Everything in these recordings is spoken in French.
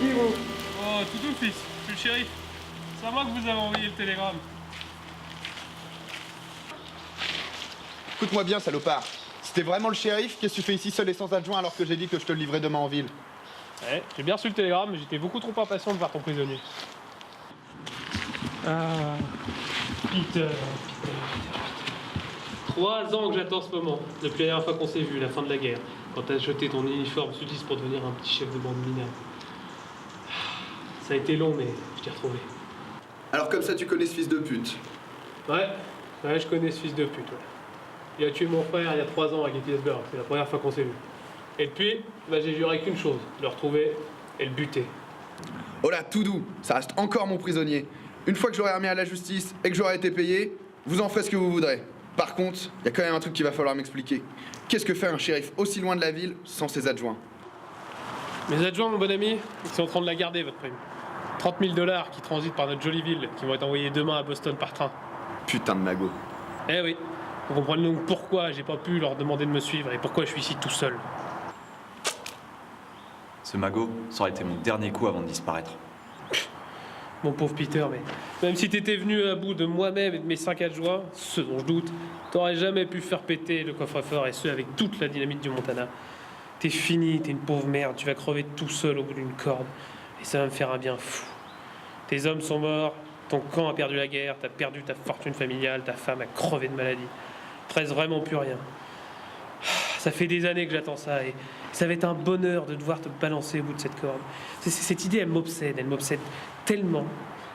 qui, vous? Oh, tout doux, fils. Je suis le shérif. C'est à moi que vous avez envoyé le télégramme. Écoute-moi bien, salopard. Si t'es vraiment le shérif, qu'est-ce que tu fais ici seul et sans adjoint alors que j'ai dit que je te le livrais demain en ville? Ouais, j'ai bien reçu le télégramme, mais j'étais beaucoup trop impatient de voir ton prisonnier. Ah, Peter. 3 ans que j'attends ce moment, depuis la dernière fois qu'on s'est vu, la fin de la guerre, quand t'as jeté ton uniforme sudiste pour devenir un petit chef de bande minable. Ça a été long, mais je t'ai retrouvé. Alors comme ça, tu connais ce fils de pute. Ouais, je connais ce fils de pute, ouais. Il a tué mon frère il y a 3 ans à Gettysburg, c'est la première fois qu'on s'est vu. Et depuis, j'ai juré qu'une chose, le retrouver et le buter. Oh là, tout doux, ça reste encore mon prisonnier. Une fois que j'aurai remis à la justice et que j'aurai été payé, vous en ferez ce que vous voudrez. Par contre, il y a quand même un truc qu'il va falloir m'expliquer. Qu'est-ce que fait un shérif aussi loin de la ville sans ses adjoints? Mes adjoints, mon bon ami, ils sont en train de la garder, votre prime. 30 000 $ qui transitent par notre jolie ville, qui vont être envoyés demain à Boston par train. Putain de magot. Eh oui, vous comprenez donc pourquoi j'ai pas pu leur demander de me suivre et pourquoi je suis ici tout seul. Ce magot, ça aurait été mon dernier coup avant de disparaître. Mon pauvre Peter, mais même si t'étais venu à bout de moi-même et de mes 5 adjoints, ce dont je doute, t'aurais jamais pu faire péter le coffre-fort et ce avec toute la dynamite du Montana. T'es fini, t'es une pauvre merde, tu vas crever tout seul au bout d'une corde. Et ça va me faire un bien fou. Tes hommes sont morts, ton camp a perdu la guerre, t'as perdu ta fortune familiale, ta femme a crevé de maladie. Il te reste vraiment plus rien. Ça fait des années que j'attends ça et ça va être un bonheur de devoir te balancer au bout de cette corde. Cette idée, elle m'obsède tellement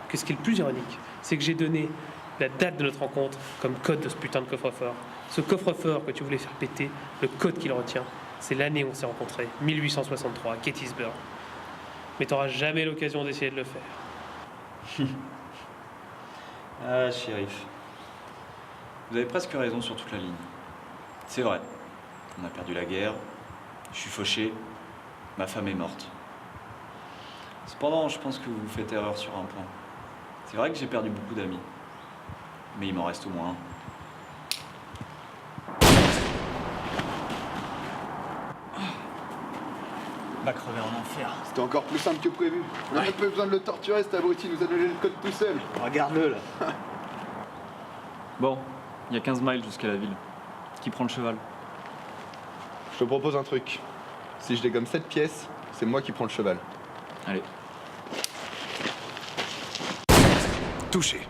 que ce qui est le plus ironique, c'est que j'ai donné la date de notre rencontre comme code de ce putain de coffre-fort. Ce coffre-fort que tu voulais faire péter, le code qu'il retient, c'est l'année où on s'est rencontrés, 1863, à Gettysburg. Mais t'auras jamais l'occasion d'essayer de le faire. Ah, shérif. Vous avez presque raison sur toute la ligne. C'est vrai. On a perdu la guerre. Je suis fauché. Ma femme est morte. Cependant, je pense que vous faites erreur sur un point. C'est vrai que j'ai perdu beaucoup d'amis. Mais il m'en reste au moins un. Va crever en enfer. C'était encore plus simple que prévu. On n'a même pas besoin de le torturer, cet abruti nous a donné le code tout seul. Regarde-le là. Bon, il y a 15 miles jusqu'à la ville. Qui prend le cheval? Je te propose un truc. Si je dégomme cette pièce, c'est moi qui prends le cheval. Allez. Touché.